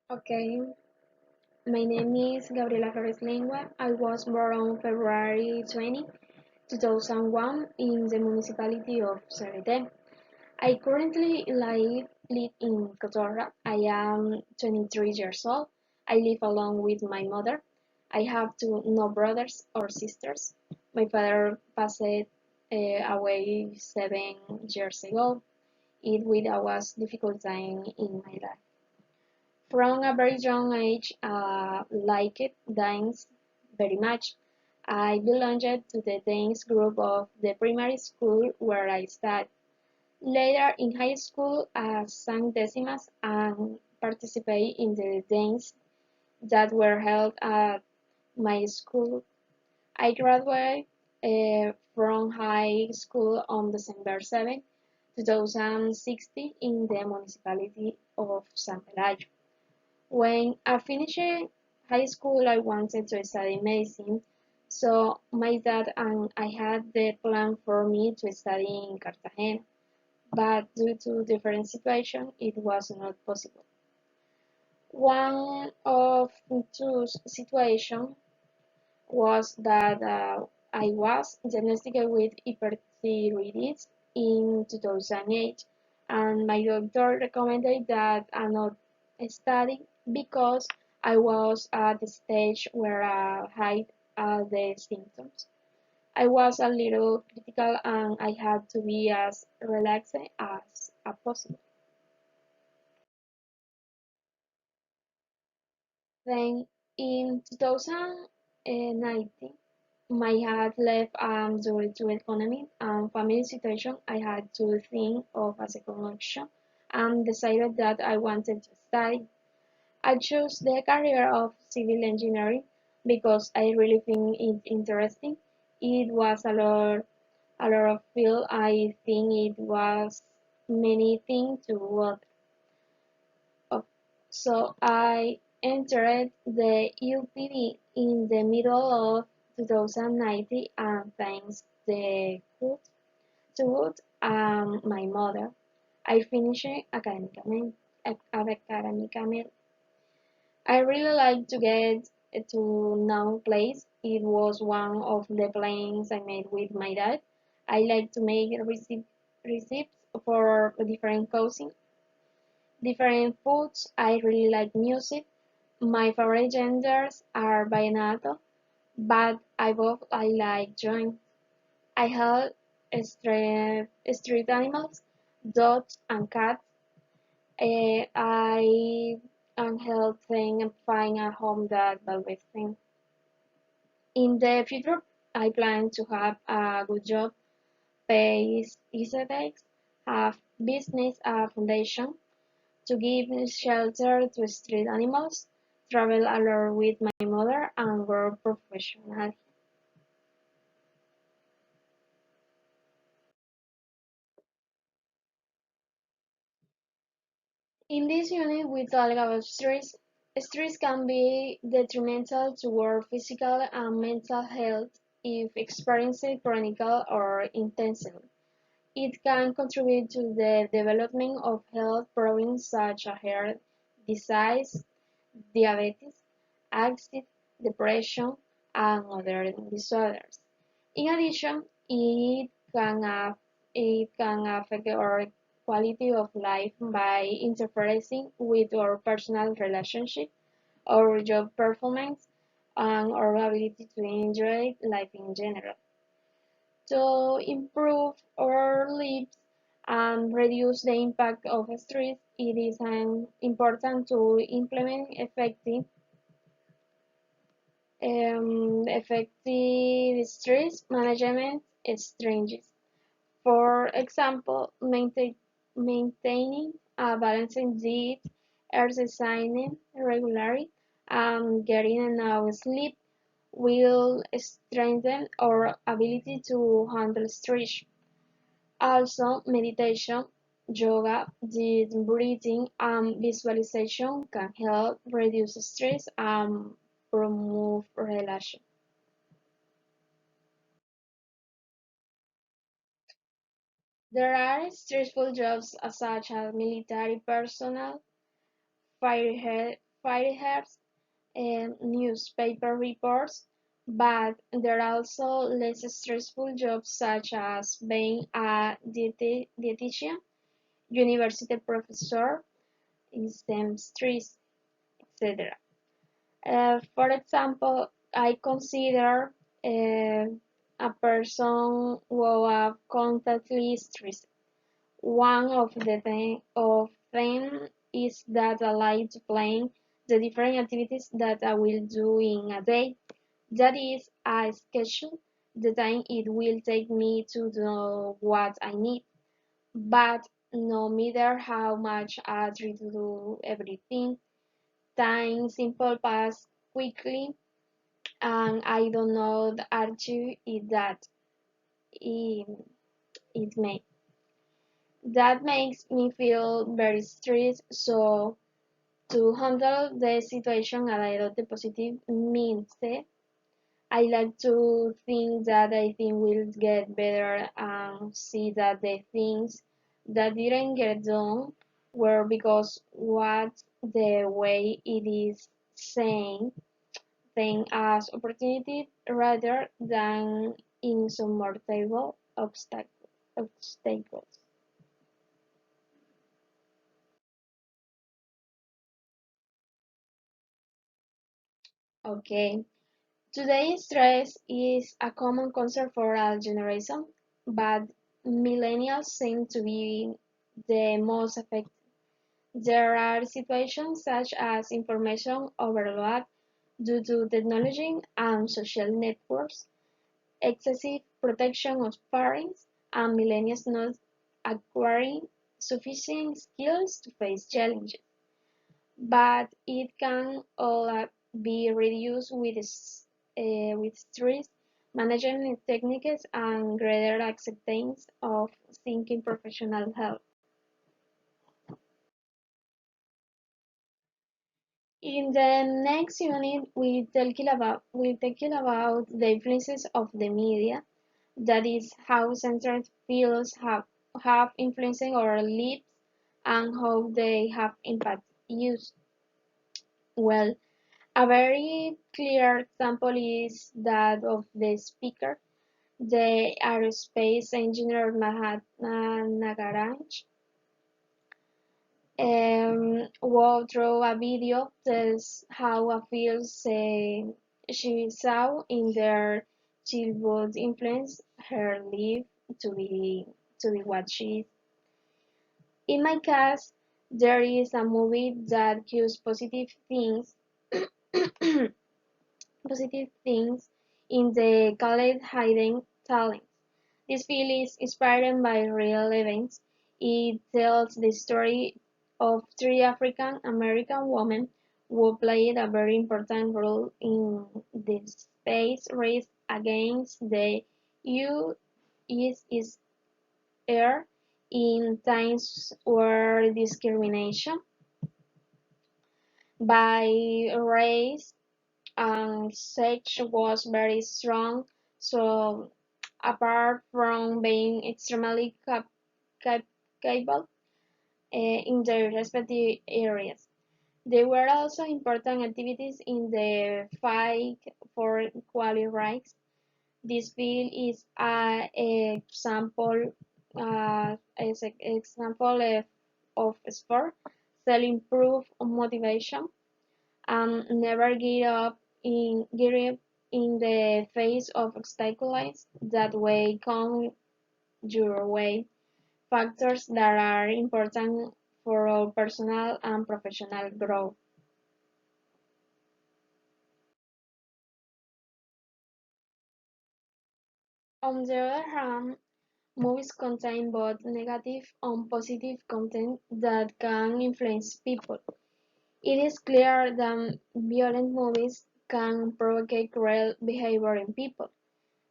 Okay, my name is Gabriela Florez. I was born on February 20, 2001 in the municipality of Serete. I currently live in Cotorra. I am 23 years old. I live alone with my mother. I have two no brothers or sisters. My father passed away 7 years ago. It was difficult time in my life. From a very young age, liked dance very much. I belonged to the dance group of the primary school where I studied. Later in high school, I sang decimas and participated in the dance that were held at my school. I graduated from high school on December 7, 2016 in the municipality of San Pelayo. When I finished high school, I wanted to study medicine, so my dad and I had the plan for me to study in Cartagena, but due to different situations, it was not possible. One of two situations was that I was diagnosed with hyperthyroidism in 2008, and my doctor recommended that I not study because I was at the stage where I had the symptoms. I was a little critical and I had to be as relaxed as possible. Then in 2019, my had left due to economic and family situation. I had to think of a second option and decided that I wanted to study. I chose the career of civil engineering because I really think it interesting. It was a lot of field. I think it was many things to work of. So I entered the UPV in the middle of 2019 and thanks the good to good my mother, I finished academically. I really like to get to know place. It was one of the plans I made with my dad. I like to make receipts for different cuisine, different foods. I really like music. My favorite genders are vallenato, but I like drawing. I have street animals, dogs and cats. I am helping find a home that values them. In the future, I plan to have a good job, pay aesthetics, have business a foundation to give shelter to street animals, travel alone with my mother, and work professionally. In this unit, we talk about stress. Stress can be detrimental to our physical and mental health if experienced chronically or intensely. It can contribute to the development of health problems such as heart disease, diabetes, anxiety, depression, and other disorders. In addition, it can affect our quality of life by interfering with our personal relationship, our job performance, and our ability to enjoy life in general. To improve our lives and reduce the impact of stress, it is important to implement effective stress management strategies. For example, maintaining a balanced diet, exercising regularly, and getting enough sleep will strengthen our ability to handle stress. Also, meditation, yoga, deep breathing, and visualization can help reduce stress and promote relaxation. There are stressful jobs such as military personnel, firearms and newspaper reports, but there are also less stressful jobs such as being a dietitian, university professor, seamstress, etc. For example, I consider a person who are constantly stressed. One of them is that I like to plan the different activities that I will do in a day. That is, I schedule the time it will take me to do what I need. But no matter how much I try to do everything, time simply pass quickly, and I don't know the answer is that it, it may. That makes me feel very stressed. So to handle the situation a little the positive mindset, I like to think that I think will get better and see that the things that didn't get done were because what the way it is saying them as opportunity rather than insurmountable obstacles. Okay. Today, stress is a common concern for our generation, but millennials seem to be the most affected. There are situations such as information overload due to technology and social networks, excessive protection of parents, and millennials not acquiring sufficient skills to face challenges. But it can all be reduced with stress management techniques and greater acceptance of seeking professional help. In the next unit, we talking about the influences of the media, that is, how centered fields have influenced our lives and how they have impacted use. Well, a very clear example is that of the speaker, the aerospace engineer Mahatma Nagaraj, who through a video tells how a field she saw in their childhood influence her life to be to be what she is. In my case, there is a movie that gives positive things in the called hidden talent. This film is inspired by real events. It tells the story of three African American women who played a very important role in the space race against the USSR in times where discrimination by race and sex was very strong. So apart from being extremely cap- capable in their respective areas. There were also important activities in the fight for equal rights. This bill is an example as an example of sport, self-improve motivation, and never give up in the face of obstacles that way come your way. Factors that are important for our personal and professional growth. On the other hand, movies contain both negative and positive content that can influence people. It is clear that violent movies can provoke cruel behavior in people.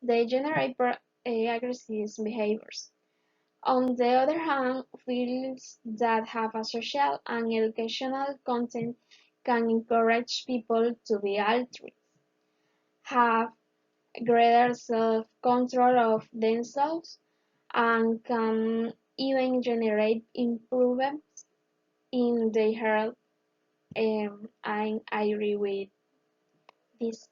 They generate aggressive behaviors. On the other hand, films that have a social and educational content can encourage people to be altruistic, have greater self-control of themselves, and can even generate improvements in their health. I agree with this.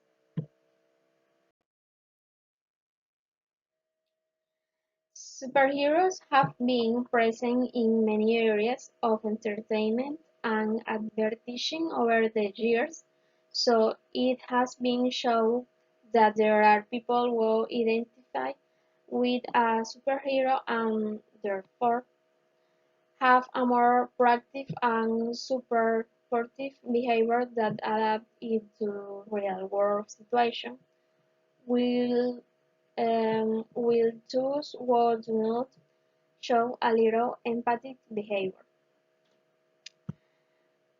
Superheroes have been present in many areas of entertainment and advertising over the years, so it has been shown that there are people who identify with a superhero and therefore have a more proactive and supportive behavior that adapt it to real world situations. Will will those who do not show a little empathic behavior.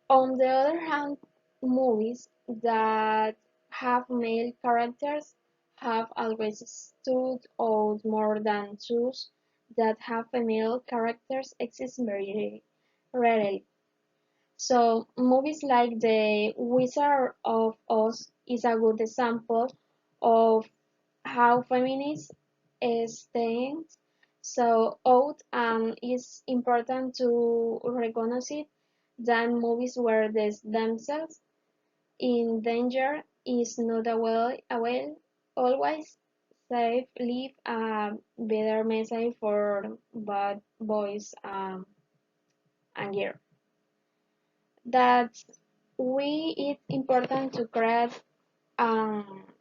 On the other hand, movies that have male characters have always stood out more than those that have female characters exist very rarely. So movies like The Wizard of Oz is a good example of how feminist stands so out, and it's important to recognize it that movies where the themselves in danger is not always safe leave a better message for bad boys and girls. That we it's important to create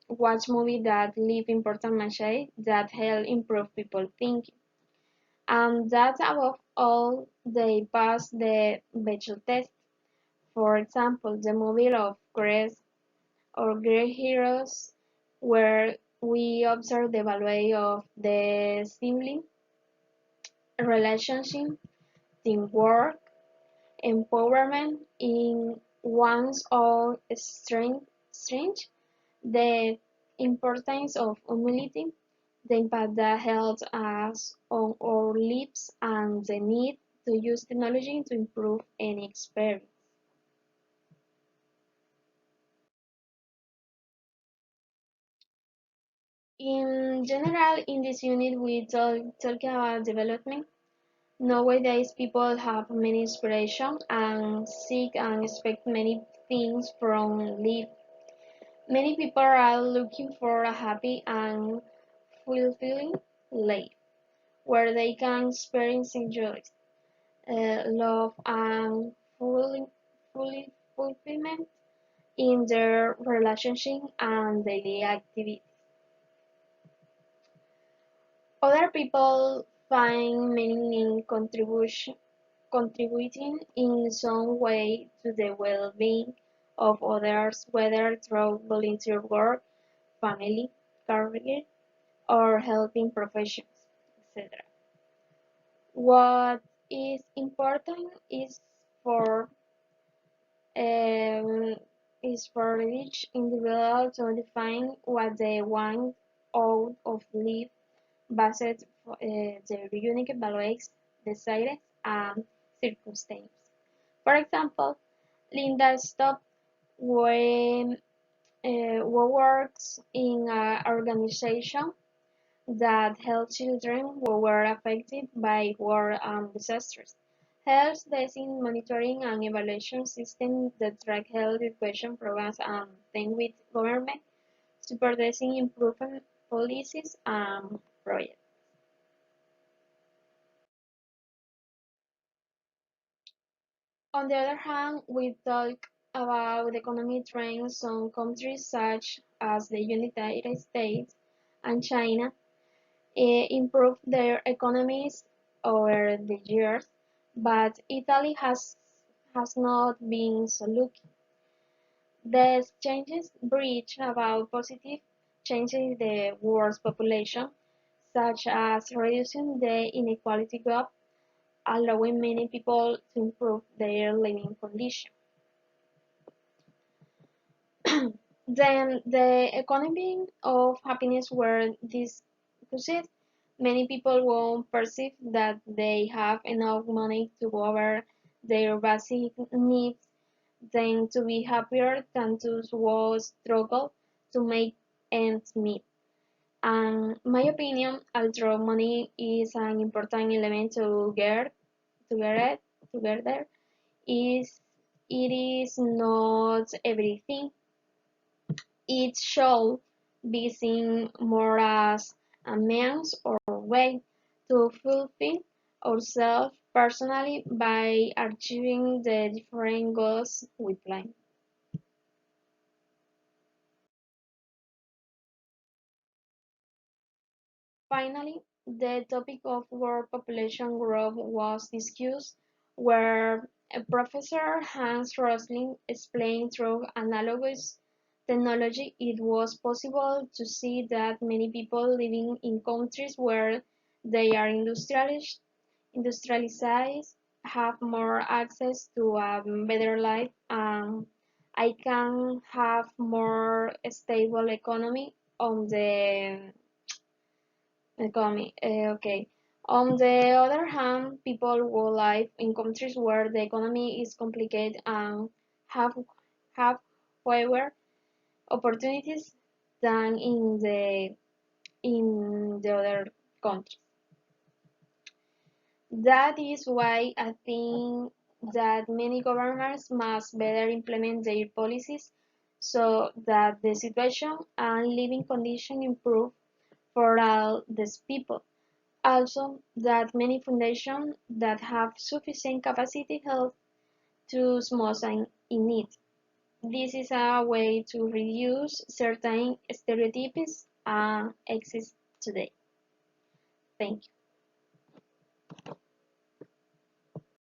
watch movies that leave important message that help improve people thinking. And that above all they pass the Bechdel test. For example, the movie of Grace or Great Heroes, where we observe the value of the sibling relationship, teamwork, empowerment in one's own strength, the importance of humility, the impact that helps us on our lives, and the need to use technology to improve any experience. In general, in this unit, we talk about development. Nowadays, people have many inspiration and seek and expect many things from life. Many people are looking for a happy and fulfilling life where they can experience joy, love, and fulfillment in their relationship and daily activities. Other people find meaning in contributing in some way to the well-being of others, whether through volunteer work, family, career, or helping professions, etc. What is important um, is for each individual to define what they want out of life based their unique values, desires, and circumstances. For example, Linda stopped when who works in an organization that helps children who were affected by war and disasters. Helps design monitoring and evaluation systems that track health education programs and then with government supervising improvement policies and projects. On the other hand, we talk about economic trends. Some countries such as the United States and China improved their economies over the years, but Italy has not been so lucky. These changes bridge about positive changes in the world's population, such as reducing the inequality gap, allowing many people to improve their living conditions. Then the economy of happiness were discussed. Many people won't perceive that they have enough money to cover their basic needs, then to be happier than those who struggle to make ends meet. And my opinion, although money is an important element to get together, is it is not everything. It should be seen more as a means or way to fulfill ourselves personally by achieving the different goals we plan. Finally, the topic of world population growth was discussed, where Professor Hans Rosling explained through analogous technology it was possible to see that many people living in countries where they are industrialized have more access to a better life and I can have more stable economy. Okay. On the other hand, people who live in countries where the economy is complicated and have have fewer opportunities than in the other countries. That is why I think that many governments must better implement their policies so that the situation and living conditions improve for all these people. Also, that many foundations that have sufficient capacity help to those in need. This is a way to reduce certain stereotypes exist today. Thank you.